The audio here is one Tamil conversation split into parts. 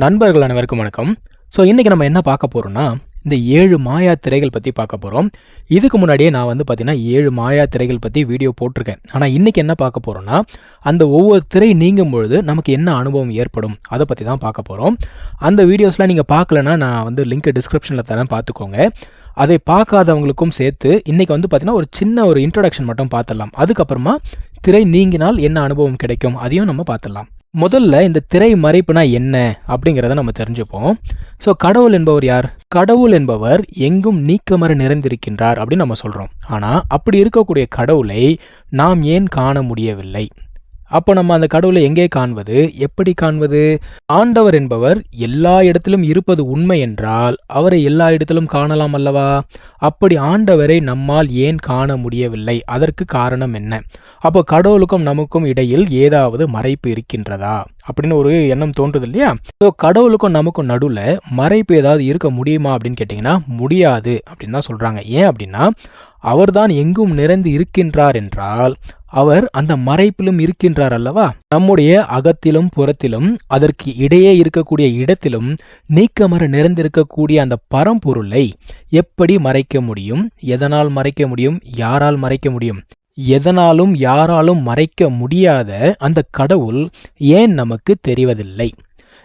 நண்பர்கள் அனைவருக்கும் வணக்கம். ஸோ இன்றைக்கி நம்ம என்ன பார்க்க போகிறோம்னா, இந்த 7 மாயா திரைகள் பற்றி பார்க்க போகிறோம். இதுக்கு முன்னாடியே நான் பார்த்தீங்கன்னா 7 மாயா திரைகள் பற்றி வீடியோ போட்டிருக்கேன். ஆனால் இன்றைக்கி என்ன பார்க்க போகிறோம்னா, அந்த ஒவ்வொரு திரை நீங்கும் பொழுது நமக்கு என்ன அனுபவம் ஏற்படும் அதை பற்றி தான் பார்க்க போகிறோம். அந்த வீடியோஸ்லாம் நீங்கள் பார்க்கலன்னா நான் லிங்க் டிஸ்கிரிப்ஷனில் தரேன், பார்த்துக்கோங்க. அதை பார்க்காதவங்களுக்கும் சேர்த்து இன்றைக்கி பார்த்தீங்கன்னா ஒரு சின்ன ஒரு இன்ட்ரொடக்ஷன் மட்டும் பார்த்துடலாம். அதுக்கப்புறமா திரை நீங்கினால் என்ன அனுபவம் கிடைக்கும் அதையும் நம்ம பார்த்துடலாம். முதல்ல இந்த திரை மறைப்புனா என்ன அப்படிங்கிறத நம்ம தெரிஞ்சுப்போம். ஸோ கடவுள் என்பவர் யார்? கடவுள் என்பவர் எங்கும் நீக்கமர நிறைந்திருக்கின்றார் அப்படின்னு நம்ம சொல்கிறோம். ஆனால் அப்படி இருக்கக்கூடிய கடவுளை நாம் ஏன் காண முடியவில்லை? அப்போ நம்ம அந்த கடவுளை எங்கே காண்பது, எப்படி காண்பது? ஆண்டவர் என்பவர் எல்லா இடத்திலும் இருப்பது உண்மை என்றால் அவரை எல்லா இடத்திலும் காணலாம் அல்லவா? அப்படி ஆண்டவரை நம்மால் ஏன் காண முடியவில்லை? அதற்கு காரணம் என்ன? அப்போ கடவுளுக்கும் நமக்கும் இடையில் ஏதாவது மறைப்பு இருக்கின்றதா அப்படின்னு ஒரு எண்ணம் தோன்றுது இல்லையா? ஸோ கடவுளுக்கும் நமக்கும் நடுவில் மறைப்பு ஏதாவது இருக்க முடியுமா அப்படின்னு கேட்டிங்கன்னா முடியாது அப்படின்னு தான் சொல்கிறாங்க. ஏன் அப்படின்னா, அவர்தான் எங்கும் நிறைந்து இருக்கின்றார் என்றால் அவர் அந்த மறைப்பிலும் இருக்கின்றார் அல்லவா? நம்முடைய அகத்திலும் புறத்திலும் அதற்கு இடையே இருக்கக்கூடிய இடத்திலும் நீக்கமர நிறைந்திருக்கக்கூடிய அந்த பரம்பொருளை எப்படி மறைக்க முடியும்? எதனால் மறைக்க முடியும்? யாரால் மறைக்க முடியும்? எதனாலும் யாராலும் மறைக்க முடியாத அந்த கடவுள் ஏன் நமக்கு தெரிவதில்லை?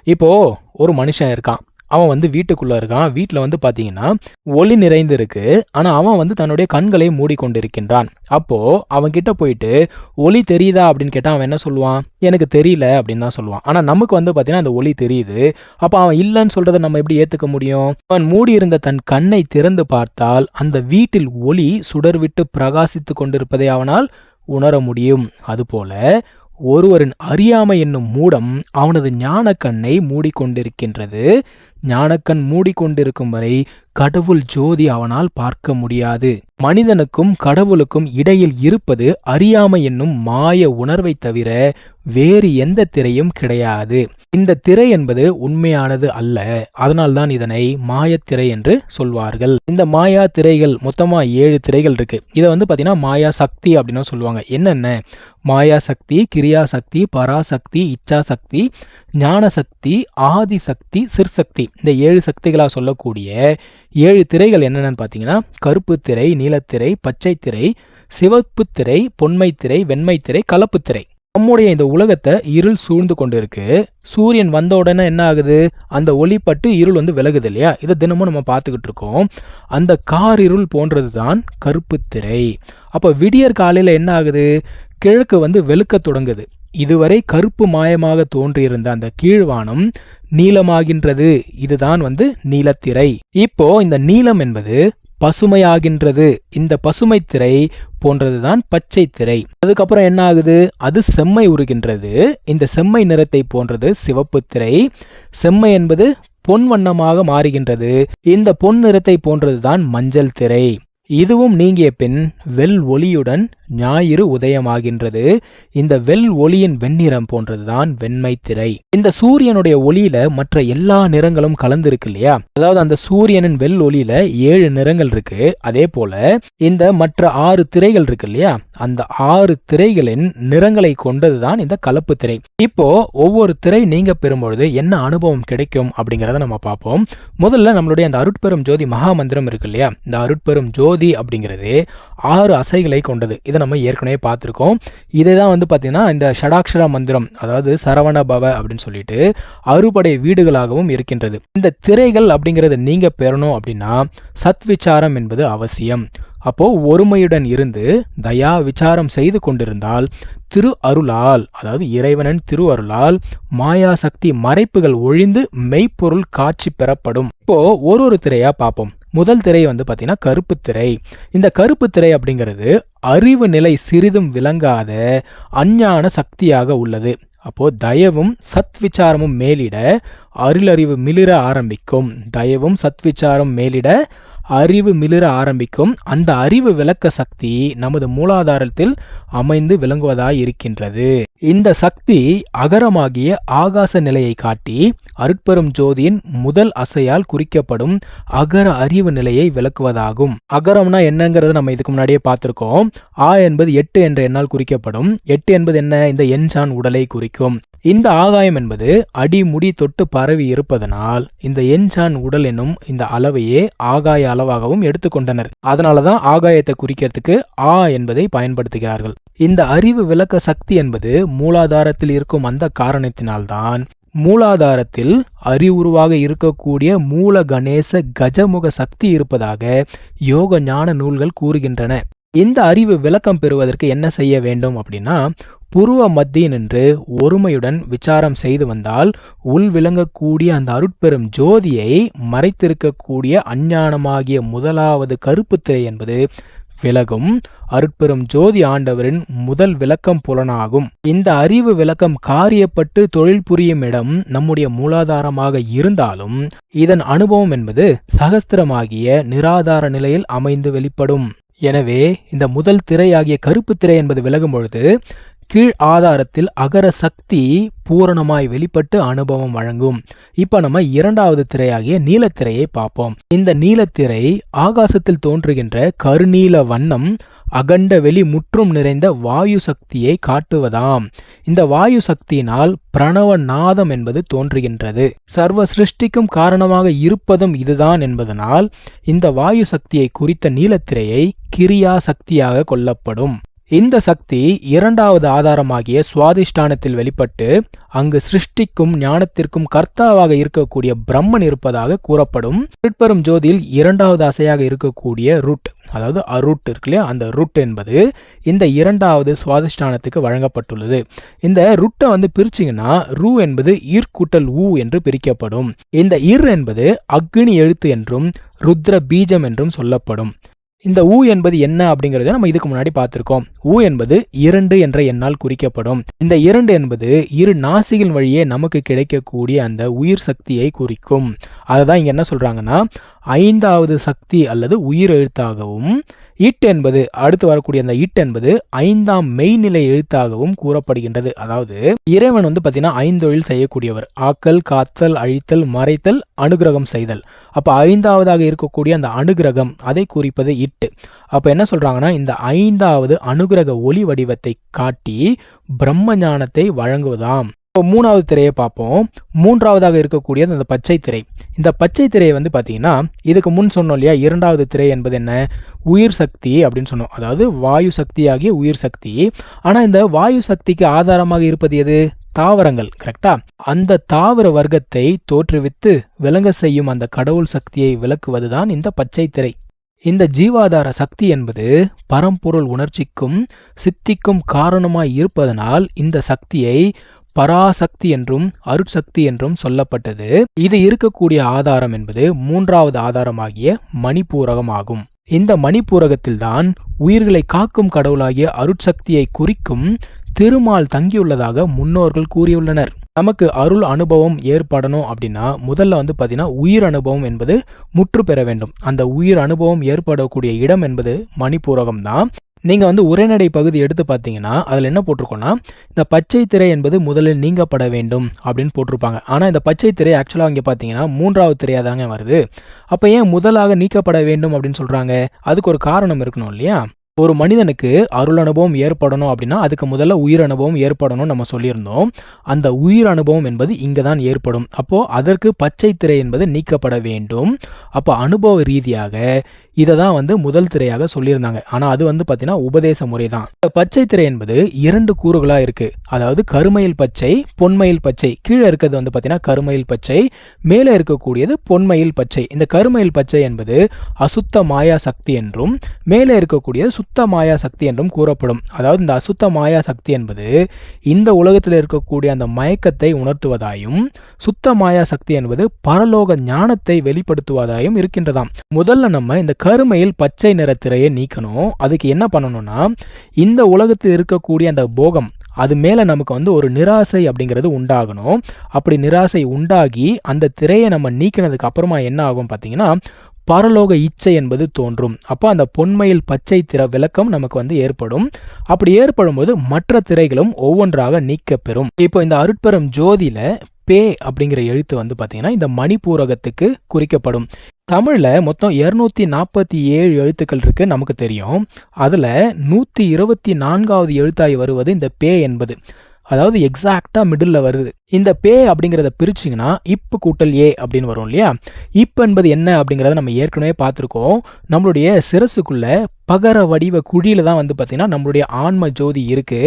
இப்போ ஒரு மனுஷன் இருக்கான், அவன் வீட்டுக்குள்ளே இருக்கான். வீட்டில் பார்த்தீங்கன்னா ஒளி நிறைந்து இருக்கு. ஆனால் அவன் தன்னுடைய கண்களை மூடிக்கொண்டிருக்கின்றான். அப்போது அவன்கிட்ட போயிட்டு ஒளி தெரியுதா அப்படின்னு கேட்டால் அவன் என்ன சொல்லுவான்? எனக்கு தெரியல அப்படின்னு தான் சொல்லுவான். ஆனால் நமக்கு பார்த்தீங்கன்னா அந்த ஒளி தெரியுது. அப்போ அவன் இல்லைன்னு சொல்கிறத நம்ம எப்படி ஏற்றுக்க முடியும்? அவன் மூடியிருந்த தன் கண்ணை திறந்து பார்த்தால் அந்த வீட்டில் ஒளி சுடர்விட்டு பிரகாசித்து கொண்டிருப்பதை அவனால் உணர முடியும். அதுபோல ஒருவரின் அறியாமை என்னும் மூடம் அவனது ஞானக்கண்ணை மூடிக்கொண்டிருக்கின்றது. ஞானக்கண் மூடிக்கொண்டிருக்கும் வரை கடவுள் ஜோதி அவனால் பார்க்க முடியாது. மனிதனுக்கும் கடவுளுக்கும் இடையில் இருப்பது அறியாமை என்னும் மாய உணர்வை தவிர வேறு எந்த திரையும் கிடையாது. இந்த திரை என்பது உண்மையானது அல்ல. அதனால்தான் இதனை மாயத்திரை என்று சொல்வார்கள். இந்த மாயா திரைகள் மொத்தமா 7 திரைகள் இருக்கு. இதை பார்த்தீங்கன்னா மாயா சக்தி அப்படின்னு சொல்லுவாங்க. என்னென்ன? மாயா சக்தி, கிரியா சக்தி, பராசக்தி, இச்சா சக்தி, ஞான சக்தி, ஆதி சக்தி, சிற்சக்தி. இந்த 7 சக்திகளா சொல்லக்கூடிய 7 திரைகள் என்னென்னு பார்த்தீங்கன்னா கருப்பு திரை, நீலத்திரை, பச்சை திரை, சிவப்பு திரை, பொன்மை திரை, வெண்மை திரை, கலப்பு திரை. நம்முடைய இந்த உலகத்தை இருள் சூழ்ந்து கொண்டு இருக்கு. சூரியன் வந்த உடனே என்ன ஆகுது? அந்த ஒளிப்பட்டு இருள் விலகுது இல்லையா? இதை தினமும் நம்ம பார்த்துக்கிட்டு இருக்கோம். அந்த காரிருள் போன்றது தான் கருப்பு திரை. அப்போ விடியற் காலையில் என்ன ஆகுது? கிழக்கு வெளுக்க தொடங்குது. இதுவரை கருப்பு மாயமாக தோன்றியிருந்த அந்த கீழ்வானம் நீலமாகின்றது. இதுதான் நீலத்திரை. இப்போ இந்த நீலம் என்பது பசுமையாகின்றது. இந்த பசுமை திரை போன்றதுதான் பச்சை திரை. அதுக்கப்புறம் என்ன ஆகுது? அது செம்மை உருகின்றது. இந்த செம்மை நிறத்தை போன்றது சிவப்பு திரை. செம்மை என்பது பொன் வண்ணமாக மாறுகின்றது. இந்த பொன் நிறத்தை போன்றதுதான் மஞ்சள் திரை. இதுவும் நீங்கிய பின் வெள் ஒளியுடன் ஞாயிறு உதயமாகின்றது. இந்த வெள் ஒளியின் வெண்ணிறம் போன்றதுதான் வெண்மை திரை. இந்த சூரியனுடைய ஒளியில மற்ற எல்லா நிறங்களும் கலந்துருக்கு இல்லையா? அதாவது அந்த சூரியனின் வெள் ஒளியில 7 நிறங்கள் இருக்கு. அதே போல இந்த மற்ற 6 திரைகள் இருக்கு இல்லையா? அந்த 6 திரைகளின் நிறங்களை கொண்டதுதான் இந்த கலப்பு திரை. இப்போ ஒவ்வொரு திரை நீங்க பெறும்பொழுது என்ன அனுபவம் கிடைக்கும் அப்படிங்கிறத நம்ம பார்ப்போம். முதல்ல நம்மளுடைய அந்த அருட்பெரும் ஜோதி மகா மந்திரம் இருக்கு இல்லையா? இந்த அருட்பெரும் ஜோதி அப்படிங்கிறது 6 அசைகளை கொண்டது. இதை நம்ம ஏற்கனவே பார்த்துருக்கோம். இதை தான் பார்த்தீங்கன்னா இந்த ஷடாக்ஷர மந்திரம், அதாவது சரவண பவ அப்படின்னு சொல்லிட்டு 6 வீடுகளாகவும் இருக்கின்றது. இந்த திரைகள் அப்படிங்கிறத நீங்க பெறணும் அப்படின்னா சத் விசாரம் என்பது அவசியம். அப்போ ஒருமையுடன் இருந்து தயா விசாரம் செய்து கொண்டிருந்தால் திரு அருளால், அதாவது இறைவனின் திரு அருளால் மாயா சக்தி மறைப்புகள் ஒழிந்து மெய்ப்பொருள் காட்சி பெறப்படும். இப்போ ஒரு திரையா பார்ப்போம். முதல் திரை பார்த்தீங்கன்னா கருப்பு திரை. இந்த கருப்பு திரை அப்படிங்கிறது அறிவு நிலை சிறிதும் விளங்காத அஞ்ஞான சக்தியாக உள்ளது. அப்போ தயவும் சத்விச்சாரமும் மேலிட அருளறிவு மிளிர ஆரம்பிக்கும். தயவும் சத்விச்சாரம் மேலிட அறிவு மிளிர ஆரம்பிக்கும். அந்த அறிவு விளக்க சக்தி நமது மூலாதாரத்தில் அமைந்து விளங்குவதாய் இருக்கின்றது. இந்த சக்தி அகரமாகிய ஆகாச நிலையை காட்டி அருட்பெரும் ஜோதியின் முதல் அசையால் குறிக்கப்படும் அகர அறிவு நிலையை விளக்குவதாகும். அகரம்னா என்னங்கிறத நம்ம இதுக்கு முன்னாடியே பார்த்திருக்கோம். என்பது 8 என்ற எண்ணால் குறிக்கப்படும். 8 என்பது என்ன? இந்த எண்சான் உடலை குறிக்கும். இந்த ஆகாயம் என்பது அடிமுடி தொட்டு பரவி இருப்பதனால் இந்த என்சான் உடல் என்னும் இந்த அளவையே ஆகாய அளவாகவும் எடுத்துக்கொண்டனர். அதனாலதான் ஆகாயத்தை குறிக்கிறதுக்கு ஆ என்பதை பயன்படுத்துகிறார்கள். இந்த அறிவு விளக்க சக்தி என்பது மூலாதாரத்தில் இருக்கும் அந்த காரணத்தினால்தான் மூலாதாரத்தில் அறிவுருவாக இருக்கக்கூடிய மூல கணேச கஜமுக சக்தி இருப்பதாக யோக ஞான நூல்கள் கூறுகின்றன. இந்த அறிவு விளக்கம் பெறுவதற்கு என்ன செய்ய வேண்டும் அப்படின்னா, புருவ மத்திய நின்று ஒருமையுடன் விசாரம் செய்து வந்தால் உள் விளங்கக்கூடிய அந்த அருட்பெரும் ஜோதியை மறைத்திருக்கக்கூடிய அஞ்ஞானமாகிய முதலாவது கருப்பு திரை என்பது விலகும். அருட்பெரும் ஜோதி ஆண்டவரின் முதல் விளக்கம் புலனாகும். இந்த அறிவு விளக்கம் காரியப்பட்டு தொழில் புரியும் இடம் நம்முடைய மூலாதாரமாக இருந்தாலும் இதன் அனுபவம் என்பது சகஸ்திரமாகிய நிராதார நிலையில் அமைந்து வெளிப்படும். எனவே இந்த முதல் திரையாகிய கருப்பு திரை என்பது விலகும் பொழுது கீழ் ஆதாரத்தில் அகர சக்தி பூரணமாய் வெளிப்பட்டு அனுபவம் வழங்கும். இப்ப நம்ம இரண்டாவது திரையாகிய நீலத்திரையை பார்ப்போம். இந்த நீலத்திரை ஆகாசத்தில் தோன்றுகின்ற கருநீல வண்ணம் அகண்ட வெளி முற்றும் நிறைந்த வாயு சக்தியை காட்டுவதாம். இந்த வாயு சக்தியினால் பிரணவ நாதம் என்பது தோன்றுகின்றது. சர்வ சிருஷ்டிக்கும் காரணமாக இருப்பதும் இதுதான் என்பதனால் இந்த வாயு சக்தியை குறித்த நீலத்திரையை கிரியா சக்தியாக கொள்ளப்படும். இந்த சக்தி இரண்டாவது ஆதாரமாகிய சுவாதிஷ்டானத்தில் வெளிப்பட்டு அங்கு சிருஷ்டிக்கும் ஞானத்திற்கும் கர்த்தாவாக இருக்கக்கூடிய பிரம்மன் இருப்பதாக கூறப்படும். அருட்பெரும் ஜோதியில் இரண்டாவது அசையாக இருக்கக்கூடிய ரூட், அதாவது அருட் இருக்கு இல்லையா, அந்த ரூட் என்பது இந்த இரண்டாவது சுவாதிஷ்டானத்துக்கு வழங்கப்பட்டுள்ளது. இந்த ரூட்டை பிரிச்சிங்கன்னா ரூ என்பது இர் கூட்டல் ஊ என்று பிரிக்கப்படும். இந்த இர் என்பது அக்னி எழுத்து என்றும் ருத்ர பீஜம் என்றும் சொல்லப்படும். இந்த ஊ என்பது என்ன அப்படிங்கறத நம்ம இதுக்கு முன்னாடி பார்த்திருக்கோம். ஊ என்பது 2 என்ற எண்ணால் குறிக்கப்படும். இந்த 2 என்பது இரு நாசிகள் வழியே நமக்கு கிடைக்கக்கூடிய அந்த உயிர் சக்தியை குறிக்கும். அதுதான் இங்க என்ன சொல்றாங்கன்னா, 5வது சக்தி அல்லது உயிர் எழுத்தாகவும் இட் என்பது அடுத்து வரக்கூடிய அந்த இட் என்பது 5ஆம் மெய்நிலை எழுத்தாகவும் கூறப்படுகின்றது. அதாவது இறைவன் பாத்தீங்கன்னா 5 தொழில் செய்யக்கூடியவர். ஆக்கல், காத்தல், அழித்தல், மறைத்தல், அனுகிரகம் செய்தல். அப்ப 5வதாக இருக்கக்கூடிய அந்த அனுகிரகம் அதை குறிப்பது இட். அப்ப என்ன சொல்றாங்கன்னா, இந்த 5வது அனுகிரக ஒளி வடிவத்தை காட்டி பிரம்ம ஞானத்தை வழங்குவதாம். இப்போ 3வது திரையை பார்ப்போம். 3வதாக இருக்கக்கூடியது அந்த பச்சை திரை. இந்த பச்சை திரையை பாத்தீங்கன்னா, இதுக்கு முன் சொன்னோம் இல்லையா, 2வது திரை என்பது என்ன, உயிர் சக்தி அப்படின்னு சொன்னோம். அதாவது வாயு சக்தியாகிய உயிர் சக்தி. ஆனா இந்த வாயு சக்திக்கு ஆதாரமாக இருப்பது எது, தாவரங்கள். கரெக்டா? அந்த தாவர வர்க்கத்தை தோற்றுவித்து விளங்க செய்யும் அந்த கடவுள் சக்தியை விளக்குவதுதான் இந்த பச்சை திரை. இந்த ஜீவாதார சக்தி என்பது பரம்பொருள் உணர்ச்சிக்கும் சித்திக்கும் காரணமாய் இருப்பதனால் இந்த சக்தியை பராசக்தி என்றும் அருட்சக்தி என்றும் சொல்லப்பட்டது. இது இருக்கக்கூடிய ஆதாரம் என்பது 3வது ஆதாரமாகிய மணிப்பூரகம் ஆகும். இந்த மணிப்பூரகத்தில்தான் உயிர்களை காக்கும் கடவுளாகிய அருட்சக்தியை குறிக்கும் திருமால் தங்கியுள்ளதாக முன்னோர்கள் கூறியுள்ளனர். நமக்கு அருள் அனுபவம் ஏற்படணும் அப்படின்னா முதல்ல பாத்தீங்கன்னா உயிர் அனுபவம் என்பது முற்று பெற வேண்டும். அந்த உயிர் அனுபவம் ஏற்படக்கூடிய இடம் என்பது மணிப்பூரகம் தான். நீங்க உரைநடை பகுதி எடுத்து பார்த்தீங்கன்னா அதில் என்ன போட்டிருக்கோம்னா, இந்த பச்சை திரை என்பது முதலில் நீங்கப்பட வேண்டும் அப்படின்னு போட்டிருப்பாங்க. ஆனால் இந்த பச்சை திரை ஆக்சுவலாக இங்கே பார்த்தீங்கன்னா 3வது திரையாக தாங்க வருது. அப்போ ஏன் முதலாக நீக்கப்பட வேண்டும் அப்படின்னு சொல்கிறாங்க? அதுக்கு ஒரு காரணம் இருக்கணும் இல்லையா? ஒரு மனிதனுக்கு அருள் அனுபவம் ஏற்படணும் அப்படின்னா அதுக்கு முதல்ல உயிர் அனுபவம் ஏற்படணும் நம்ம சொல்லியிருந்தோம். அந்த உயிர் அனுபவம் என்பது இங்கே தான் ஏற்படும். அப்போ அதற்கு பச்சை திரை என்பது நீக்கப்பட வேண்டும். அப்போ அனுபவ ரீதியாக இதை தான் முதல் திரையாக சொல்லியிருந்தாங்க. ஆனால் அது பார்த்தீங்கன்னா உபதேச முறை தான். பச்சை திரை என்பது 2 கூறுகளாக இருக்கு. அதாவது கருமயில் பச்சை, பொன்மயில் பச்சை. கீழே இருக்கிறது பார்த்தீங்கன்னா கருமயில் பச்சை, மேலே இருக்கக்கூடியது பொன்மயில் பச்சை. இந்த கருமயில் பச்சை என்பது அசுத்த மாயா சக்தி என்றும் மேலே இருக்கக்கூடியது சுத்த மாயா சக்தி என்றும் கூறப்படும். அதாவது இந்த அசுத்த மாயா சக்தி என்பது இந்த உலகத்தில் இருக்கக்கூடிய அந்த மயக்கத்தை உணர்த்துவதாயும், சுத்த மாயா சக்தி என்பது பரலோக ஞானத்தை வெளிப்படுத்துவதாயும் இருக்கின்றதாம். முதல்ல நம்ம இந்த கருமையில் பச்சை நிற திரையை நீக்கணும். அதுக்கு என்ன பண்ணணும்னா, இந்த உலகத்தில் இருக்கக்கூடிய அந்த போகம் அது மேல நமக்கு ஒரு நிராசை அப்படிங்கிறது உண்டாகணும். அப்படி நிராசை உண்டாகி அந்த திரையை நம்ம நீக்கினதுக்கு அப்புறமா என்ன ஆகும் பார்த்தீங்கன்னா, பரலோக இச்சை என்பது தோன்றும். அப்போ அந்த பொன்மையில் பச்சை திற விளக்கம் நமக்கு ஏற்படும். அப்படி ஏற்படும் போது மற்ற திரைகளும் ஒவ்வொன்றாக நீக்கப்பெறும். இப்போ இந்த அருட்பெரும் ஜோதியில பே அப்படிங்கிற எழுத்து பார்த்தீங்கன்னா இந்த மணிப்பூரகத்துக்கு குறிக்கப்படும். தமிழ்ல மொத்தம் 247 எழுத்துக்கள் இருக்கு நமக்கு தெரியும். அதுல 124வது எழுத்தாய் வருவது இந்த பே என்பது. அதாவது எக்ஸாக்டா மிடில் வருது. இந்த பே அப்படிங்கிறத பிரிச்சிங்கன்னா இப்பு கூட்டல் ஏ அப்படின்னு வரும் இல்லையா. இப் என்பது என்ன அப்படிங்கிறத நம்ம ஏற்கனவே பார்த்துருக்கோம். நம்மளுடைய சிரசுக்குள்ள பகர வடிவ குழியில தான் வந்து பார்த்தீங்கன்னா நம்மளுடைய ஆன்ம ஜோதி இருக்கு.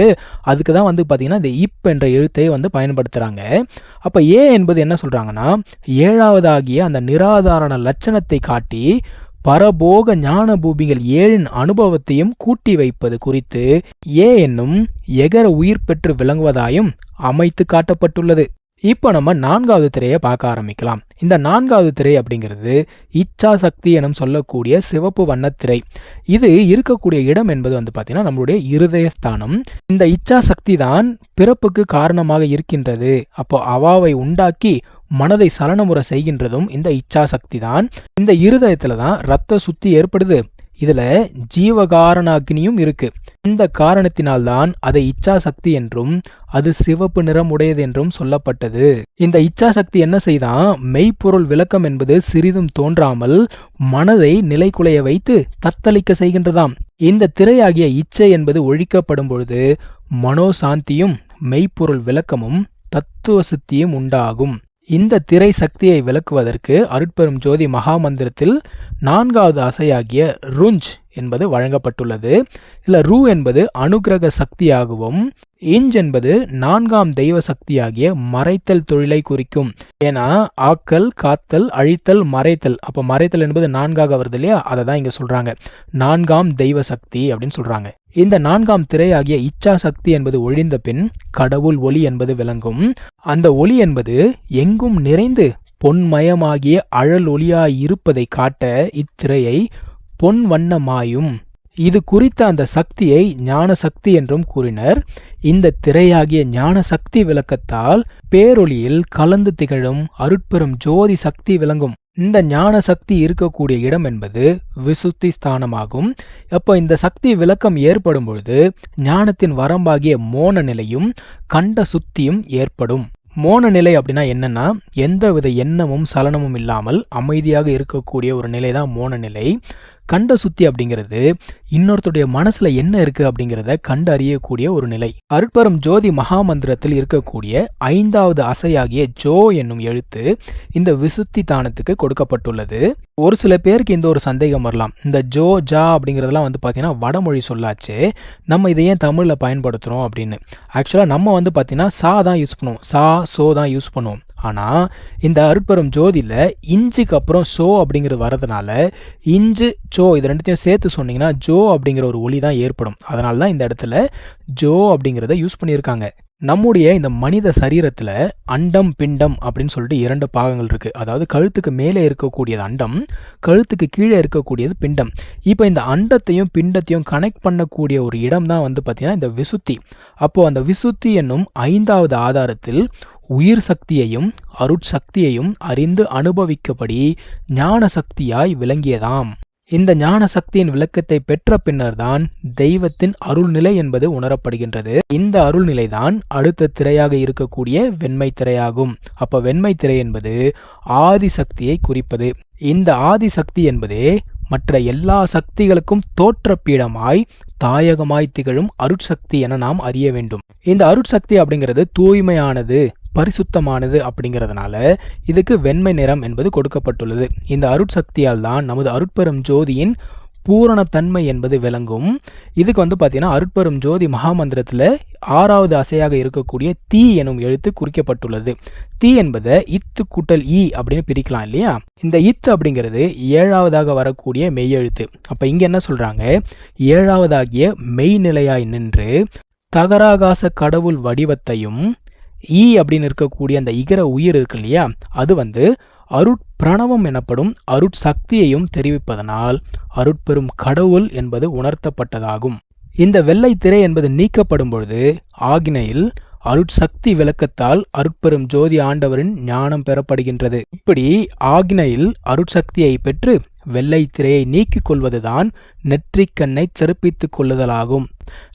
அதுக்கு தான் வந்து பார்த்தீங்கன்னா இந்த இப் என்ற எழுத்தை வந்து பயன்படுத்துகிறாங்க. அப்போ ஏ என்பது என்ன சொல்கிறாங்கன்னா, ஏழாவதாகிய அந்த நிராதாரண லட்சணத்தை காட்டி பரபோக ஞான பூமிகள் 7 அனுபவத்தையும் கூட்டி வைப்பது குறித்து ஏ என்னும் எகர உயிர் பெற்று விளங்குவதாயும் அமைத்து காட்டப்பட்டுள்ளது. இப்போ நம்ம 4வது திரையை பார்க்க ஆரம்பிக்கலாம். இந்த 4வது திரை அப்படிங்கிறது இச்சா சக்தி எனும் சொல்லக்கூடிய சிவப்பு வண்ண திரை. இது இருக்கக்கூடிய இடம் என்பது வந்து பார்த்தீங்கன்னா நம்மளுடைய இருதயஸ்தானம். இந்த இச்சா சக்தி தான் பிறப்புக்கு காரணமாக இருக்கின்றது. அப்போ அவாவை உண்டாக்கி மனதை சலனமுறை செய்கின்றதும் இந்த இச்சா சக்தி தான். இந்த இருதயத்துல தான் ரத்த சுத்தி ஏற்படுது. இதுல ஜீவகாரண அக்னியும் இருக்கு. இந்த காரணத்தினால்தான் அதை இச்சா சக்தி என்றும் அது சிவப்பு நிறம் உடையது என்றும் சொல்லப்பட்டது. இந்த இச்சா சக்தி என்ன செய்தான், மெய்ப்பொருள் விளக்கம் என்பது சிறிதும் தோன்றாமல் மனதை நிலைக்குலைய வைத்து தத்தளிக்க செய்கின்றதாம். இந்த திரையாகிய இச்சை என்பது ஒழிக்கப்படும் பொழுது மனோசாந்தியும் மெய்ப்பொருள் விளக்கமும் தத்துவ சித்தியும் உண்டாகும். இந்த திரை சக்தியை விளக்குவதற்கு அருட்பெரும் ஜோதி மகாமந்திரத்தில் 4வது அசையாகிய ருஞ்ச் என்பது வழங்கப்பட்டுள்ளது. இதில் ரு என்பது அனுகிரக சக்தியாகவும் இஞ்ச் என்பது 4ஆம் தெய்வ சக்தியாகிய மறைத்தல் தொழிலை குறிக்கும். ஏன்னா ஆக்கல், காத்தல், அழித்தல், மறைத்தல். அப்போ மறைத்தல் என்பது 4ஆக வருது இல்லையா, அதை தான் இங்கே சொல்றாங்க 4ஆம் தெய்வ சக்தி அப்படின்னு சொல்றாங்க. இந்த 4ஆம் திரையாகிய இச்சா சக்தி என்பது ஒழிந்த பின் கடவுள் ஒளி என்பது விளங்கும். அந்த ஒளி என்பது எங்கும் நிறைந்து பொன்மயமாகிய அழல் ஒளியாய் இருப்பதை காட்ட இத்திரையை பொன் வண்ணமாயும் இது குறித்த அந்த சக்தியை ஞான சக்தி என்றும் கூறினர். இந்த திரையாகிய ஞான சக்தி விளக்கத்தால் பேரொளியில் கலந்து திகழும் அருட்பெரும் ஜோதி சக்தி விளங்கும். இந்த ஞான சக்தி இருக்கக்கூடிய இடம் என்பது விசுத்தி ஸ்தானமாகும். அப்போ இந்த சக்தி விளக்கம் ஏற்படும் பொழுது ஞானத்தின் வரம்பாகிய மோன நிலையும் கண்ட சுத்தியும் ஏற்படும். மோன நிலை அப்படின்னா என்னன்னா, எந்தவித எண்ணமும் சலனமும் இல்லாமல் அமைதியாக இருக்கக்கூடிய ஒரு நிலை தான் மோன நிலை. கண்ட சுத்தி அப்படிங்கிறது இன்னொருத்தருடைய மனசுல என்ன இருக்கு அப்படிங்கிறத கண்டு அறியக்கூடிய ஒரு நிலை. அருட்பெரும் ஜோதி மகாமந்திரத்தில் இருக்கக்கூடிய 5வது அசையாகிய ஜோ என்னும் எழுத்து இந்த விசுத்தி தானத்துக்கு கொடுக்கப்பட்டுள்ளது. ஒரு சில பேருக்கு இந்த ஒரு சந்தேகம் வரலாம், இந்த ஜோ ஜா அப்படிங்கிறதெல்லாம் வந்து பார்த்தீங்கன்னா வடமொழி சொல்லாச்சு, நம்ம இதை ஏன் தமிழில் பயன்படுத்துகிறோம் அப்படின்னு. ஆக்சுவலாக நம்ம வந்து பார்த்தீங்கன்னா சா தான் யூஸ் பண்ணுவோம், சா சோ தான் யூஸ் பண்ணுவோம். ஆனால் இந்த அருட்பெரும் ஜோதியில் இஞ்சுக்கு அப்புறம் சோ அப்படிங்கிறது வரதுனால இஞ்சு சோ இது ரெண்டுத்தையும் சேர்த்து சொன்னீங்கன்னா ஜோ அப்படிங்கிற ஒரு ஒலி தான் ஏற்படும். அதனால தான் இந்த இடத்துல ஜோ அப்படிங்கிறத யூஸ் பண்ணியிருக்காங்க. நம்முடைய இந்த மனித சரீரத்தில் அண்டம் பிண்டம் அப்படின்னு சொல்லிட்டு 2 பாகங்கள் இருக்குது. அதாவது கழுத்துக்கு மேலே இருக்கக்கூடியது அண்டம், கழுத்துக்கு கீழே இருக்கக்கூடியது பிண்டம். இப்போ இந்த அண்டத்தையும் பிண்டத்தையும் கனெக்ட் பண்ணக்கூடிய ஒரு இடம் தான் வந்து பார்த்தீங்கன்னா இந்த விசுத்தி. அப்போது அந்த விசுத்தி என்னும் 5வது ஆதாரத்தில் உயிர் சக்தியையும் அருட்சக்தியையும் அறிந்து அனுபவிக்கபடி ஞான சக்தியாய் விளங்கியதாம். இந்த ஞான சக்தியின் விளக்கத்தை பெற்ற பின்னர் தான் தெய்வத்தின் அருள்நிலை என்பது உணரப்படுகின்றது. இந்த அருள்நிலைதான் அடுத்த திரையாக இருக்கக்கூடிய வெண்மை திரையாகும். அப்ப வெண்மை திரை என்பது ஆதி சக்தியை குறிப்பது. இந்த ஆதி சக்தி என்பதே மற்ற எல்லா சக்திகளுக்கும் தோற்றப்பீடமாய் தாயகமாய் திகழும் அருட்சக்தி என நாம் அறிய வேண்டும். இந்த அருட்சக்தி அப்படிங்கிறது தூய்மையானது, பரிசுத்தமானது அப்படிங்கிறதுனால இதுக்கு வெண்மை நிறம் என்பது கொடுக்கப்பட்டுள்ளது. இந்த அருட்சக்தியால் தான் நமது அருட்பெரும் ஜோதியின் பூரணத்தன்மை என்பது விளங்கும். இதுக்கு வந்து பார்த்தீங்கன்னா அருட்பெரும் ஜோதி மகாமந்திரத்தில் 6வது அசையாக இருக்கக்கூடிய தீ எனும் எழுத்து குறிக்கப்பட்டுள்ளது. தீ என்பதை இத்து கூட்டல் ஈ அப்படின்னு பிரிக்கலாம் இல்லையா. இந்த இத்து அப்படிங்கிறது 7வதாக வரக்கூடிய மெய்யெழுத்து. அப்போ இங்கே என்ன சொல்கிறாங்க, 7வதாகிய மெய்நிலையாய் நின்று தகராகாச கடவுள் வடிவத்தையும் ஈ அப்படின்னு இருக்கக்கூடிய அந்த இகர உயிர் இருக்கு இல்லையா, அது வந்து அருட்பிரணவம் எனப்படும் அருட்சக்தியையும் தெரிவிப்பதனால் அருட்பெரும் கடவுள் என்பது உணர்த்தப்பட்டதாகும். இந்த வெள்ளை திரை என்பது நீக்கப்படும் பொழுது ஆக்னையில் அருட்சக்தி விளக்கத்தால் அருட்பெரும் ஜோதி ஆண்டவரின் ஞானம் பெறப்படுகின்றது. இப்படி ஆக்னையில் அருட்சக்தியை பெற்று வெள்ளை திரையை நீக்கிக் கொள்வதுதான் நெற்றிக்கண்ணை திருப்பித்துக் கொள்ளுதலாகும்.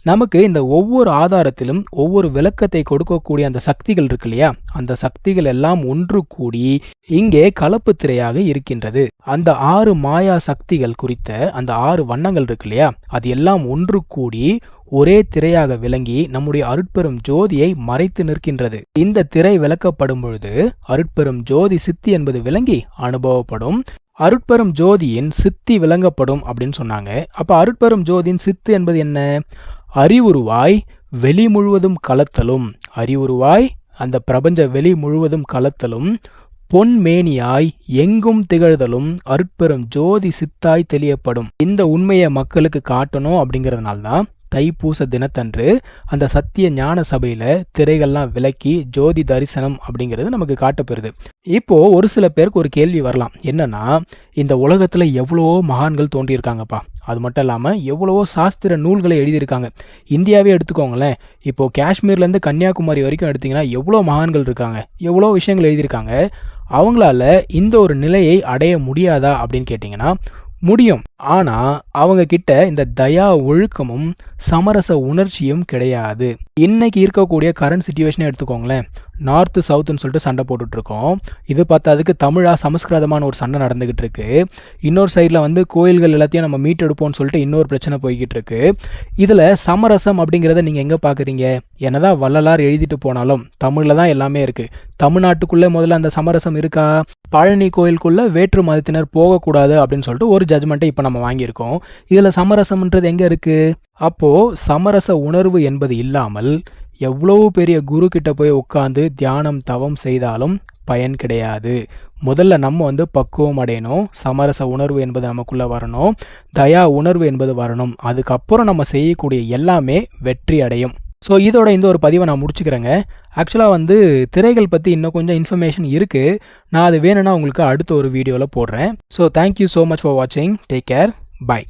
நமக்கு இந்த ஒவ்வொரு ஆதாரத்திலும் ஒவ்வொரு விளக்கத்தை கொடுக்கக்கூடிய அந்த சக்திகள் இருக்கு இல்லையா, அந்த சக்திகள் எல்லாம் ஒன்று கூடி இங்கே கலப்பு திரையாக இருக்கின்றது. அந்த 6 மாயா சக்திகள் குறித்த அந்த 6 வண்ணங்கள் இருக்கு இல்லையா, அது எல்லாம் ஒன்று கூடி ஒரே திரையாக விளங்கி நம்முடைய அருட்பெரும் ஜோதியை மறைத்து நிற்கின்றது. இந்த திரை விளக்கப்படும் பொழுது அருட்பெரும் ஜோதி சித்தி என்பது விளங்கி அனுபவப்படும். அருட்பெரும் ஜோதியின் சித்தி விளங்கப்படும் அப்படின்னு சொன்னாங்க. அப்ப அருட்பெரும் ஜோதியின் சித்து என்பது என்ன? அறிவுருவாய் வெளி முழுவதும் கலத்தலும், அறிவுருவாய் அந்த பிரபஞ்ச வெளி முழுவதும் கலத்தலும், பொன்மேனியாய் எங்கும் திகழ்தலும் அருட்பெரும் ஜோதி சித்தாய் தெளியப்படும். இந்த உண்மையை மக்களுக்கு காட்டணும் அப்படிங்கிறதுனால்தான் தைப்பூச தினத்தன்று அந்த சத்திய ஞான சபையில திரைகள்லாம் விலக்கி ஜோதி தரிசனம் அப்படிங்கிறது நமக்கு காட்டப்பெறுது. இப்போ ஒரு சில பேருக்கு ஒரு கேள்வி வரலாம், என்னன்னா இந்த உலகத்துல எவ்வளவோ மகான்கள் தோன்றியிருக்காங்கப்பா, அது மட்டும் இல்லாமல் எவ்வளவோ சாஸ்திர நூல்களை எழுதியிருக்காங்க. இந்தியாவே எடுத்துக்கோங்களேன், இப்போது காஷ்மீர்லேருந்து கன்னியாகுமரி வரைக்கும் எடுத்திங்கன்னா எவ்வளோ மகான்கள் இருக்காங்க, எவ்வளோ விஷயங்கள் எழுதியிருக்காங்க. அவங்களால இந்த ஒரு நிலையை அடைய முடியாதா அப்படின்னு கேட்டிங்கன்னா முடியும். ஆனால் அவங்க கிட்ட இந்த தயா ஒழுக்கமும் சமரச உணர்ச்சியும் கிடையாது. இன்னைக்கு இருக்கக்கூடிய கரண்ட் சிச்சுவேஷனே எடுத்துக்கோங்களேன், நார்த்து சவுத்துன்னு சொல்லிட்டு சண்டை போட்டுட்ருக்கோம். இது பார்த்ததுக்கு தமிழா சமஸ்கிருதமான ஒரு சண்டை நடந்துக்கிட்டு இருக்கு. இன்னொரு சைடில் கோயில்கள் எல்லாத்தையும் நம்ம மீட்டெடுப்போம்னு சொல்லிட்டு இன்னொரு பிரச்சனை போய்கிட்டு இருக்கு. இதில் சமரசம் அப்படிங்கிறத நீங்கள் எங்கே பார்க்குறீங்க? என்னதான் வள்ளலார் எழுதிட்டு போனாலும் தமிழில் தான் எல்லாமே இருக்குது. தமிழ்நாட்டுக்குள்ளே முதல்ல அந்த சமரசம் இருக்கா? பழனி கோயிலுக்குள்ளே வேற்று மதத்தினர் போகக்கூடாது அப்படின்னு சொல்லிட்டு ஒரு ஜட்மெண்ட்டை இப்போ நம்ம வாங்கியிருக்கோம். இதில் சமரசம்ன்றது எங்கே இருக்குது? அப்போது சமரச உணர்வு என்பது இல்லாமல் எவ்வளவு பெரிய குரு கிட்ட போய் உட்காந்து தியானம் தவம் செய்தாலும் பயன் கிடையாது. முதல்ல நம்ம பக்குவம் அடையணும், சமரச உணர்வு என்பது நமக்குள்ளே வரணும், தயா உணர்வு என்பது வரணும். அதுக்கப்புறம் நம்ம செய்யக்கூடிய எல்லாமே வெற்றி அடையும். ஸோ இதோட இந்த ஒரு பதிவை நான் முடிச்சுக்கிறேங்க. ஆக்சுவலாக திரைகள் பற்றி இன்னும் கொஞ்சம் இன்ஃபர்மேஷன் இருக்குது. நான் அது வேணும்னா உங்களுக்கு அடுத்த ஒரு வீடியோவில் போடுறேன். So thank you so much for வாட்சிங். Take care. பை.